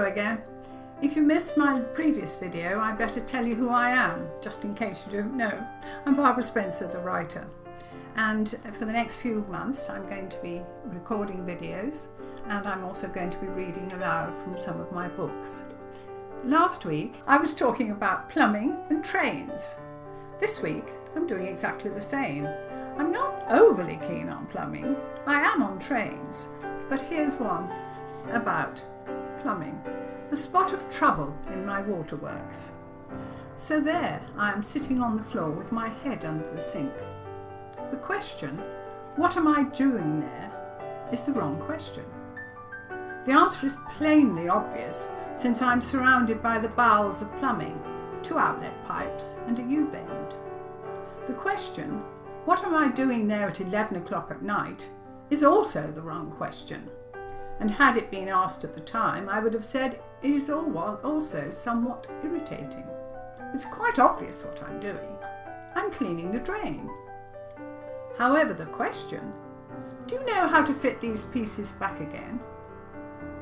again. If you missed my previous video, I better tell you who I am, just in case you don't know. I'm Barbara Spencer, the writer. And for the next few months, I'm going to be recording videos, and I'm also going to be reading aloud from some of my books. Last week, I was talking about plumbing and trains. This week, I'm doing exactly the same. I'm not overly keen on plumbing. I am on trains, but here's one about plumbing. The spot of trouble in my waterworks. So there I am sitting on the floor with my head under the sink. The question, what am I doing there, is the wrong question. The answer is plainly obvious, since I'm surrounded by the bowels of plumbing, 2 outlet pipes and a U-bend. The question, what am I doing there at 11 o'clock at night, is also the wrong question. And had it been asked at the time, I would have said it is also somewhat irritating. It's quite obvious what I'm doing. I'm cleaning the drain. However, the question, do you know how to fit these pieces back again?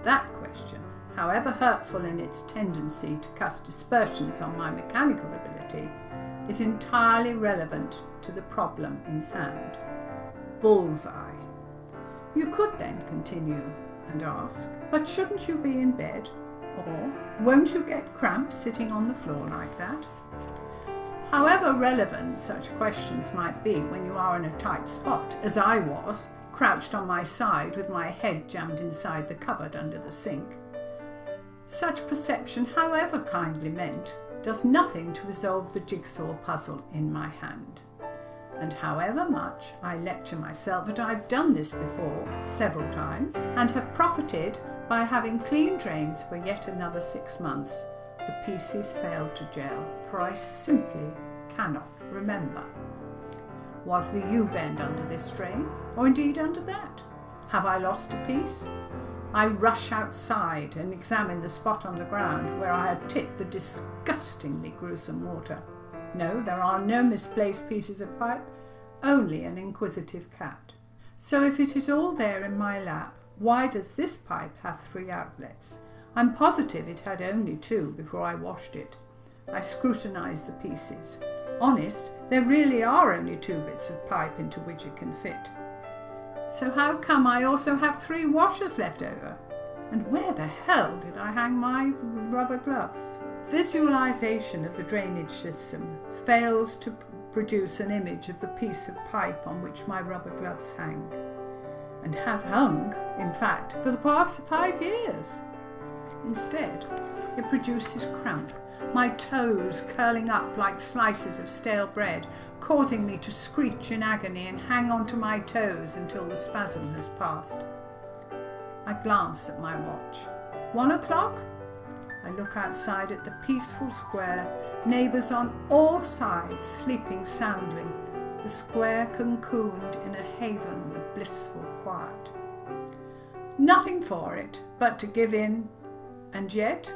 That question, however hurtful in its tendency to cast dispersions on my mechanical ability, is entirely relevant to the problem in hand. Bullseye. You could then continue and ask, but shouldn't you be in bed? Or won't you get cramps sitting on the floor like that? However relevant such questions might be when you are in a tight spot, as I was, crouched on my side with my head jammed inside the cupboard under the sink, such perception, however kindly meant, does nothing to resolve the jigsaw puzzle in my hand. And however much I lecture myself that I've done this before several times and have profited by having clean drains for yet another 6 months, the pieces failed to gel, for I simply cannot remember. Was the U-bend under this drain, or indeed under that? Have I lost a piece? I rush outside and examine the spot on the ground where I had tipped the disgustingly gruesome water. No, there are no misplaced pieces of pipe, only an inquisitive cat. So if it is all there in my lap, why does this pipe have 3 outlets? I'm positive it had only 2 before I washed it. I scrutinised the pieces. Honest, there really are only 2 bits of pipe into which it can fit. So how come I also have 3 washers left over? And where the hell did I hang my rubber gloves? Visualization of the drainage system fails to produce an image of the piece of pipe on which my rubber gloves hang, and have hung, in fact, for the past 5 years. Instead, it produces cramp, my toes curling up like slices of stale bread, causing me to screech in agony and hang onto my toes until the spasm has passed. I glance at my watch. 1 o'clock? I look outside at the peaceful square, neighbours on all sides sleeping soundly, the square cocooned in a haven of blissful quiet. Nothing for it but to give in, and yet,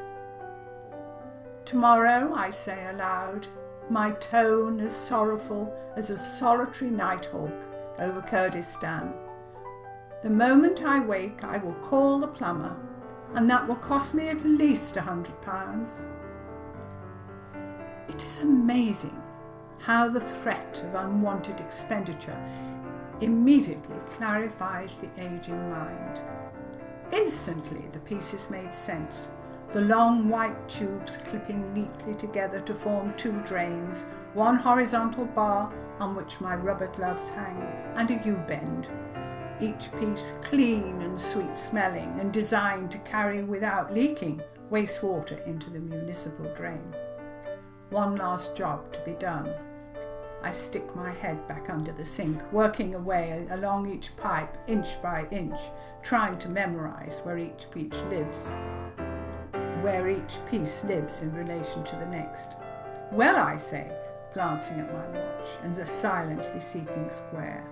tomorrow, I say aloud, my tone as sorrowful as a solitary nighthawk over Kurdistan. The moment I wake, I will call the plumber, and that will cost me at least £100. It is amazing how the threat of unwanted expenditure immediately clarifies the aging mind. Instantly the pieces made sense, the long white tubes clipping neatly together to form 2 drains, 1 horizontal bar on which my rubber gloves hang, and a U-bend, each piece clean and sweet smelling and designed to carry without leaking wastewater into the municipal drain. One last job to be done. I stick my head back under the sink, working away along each pipe, inch by inch, trying to memorise where each piece lives in relation to the next. Well, I say, glancing at my watch and the silently seeping square,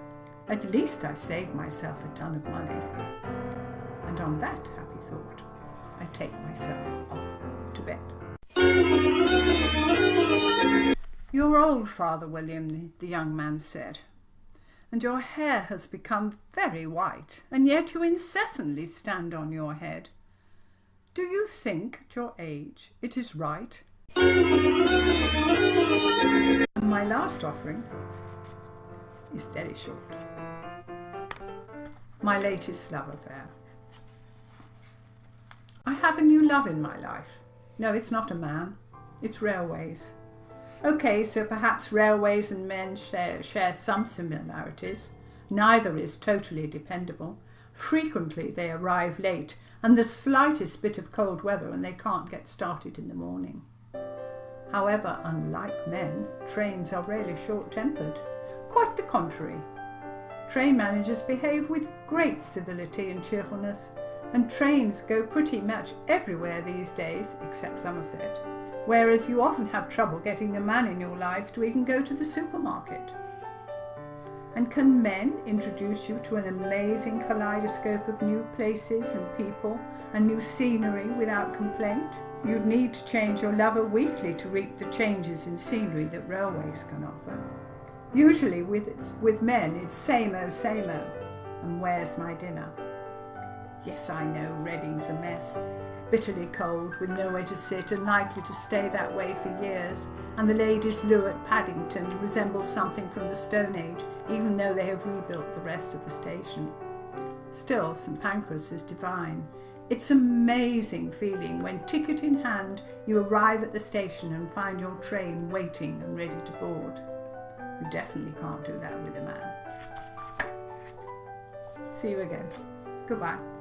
at least I saved myself a ton of money. And on that happy thought, I take myself off to bed. You're old, Father William, the young man said, and your hair has become very white, and yet you incessantly stand on your head. Do you think at your age it is right? My last offering is very short. My latest love affair. I have a new love in my life. No, it's not a man, it's railways. Okay, so perhaps railways and men share some similarities. Neither is totally dependable. Frequently they arrive late and the slightest bit of cold weather and they can't get started in the morning. However, unlike men, trains are rarely short-tempered. Quite the contrary. Train managers behave with great civility and cheerfulness, and trains go pretty much everywhere these days, except Somerset, whereas you often have trouble getting the man in your life to even go to the supermarket. And can men introduce you to an amazing kaleidoscope of new places and people and new scenery without complaint? You'd need to change your lover weekly to reap the changes in scenery that railways can offer. Usually with men it's same-o, same-o, and where's my dinner? Yes, I know, Reading's a mess. Bitterly cold, with nowhere to sit and likely to stay that way for years, and the ladies' loo at Paddington resembles something from the Stone Age, even though they have rebuilt the rest of the station. Still, St Pancras is divine. It's an amazing feeling when, ticket in hand, you arrive at the station and find your train waiting and ready to board. You definitely can't do that with a man. See you again. Goodbye.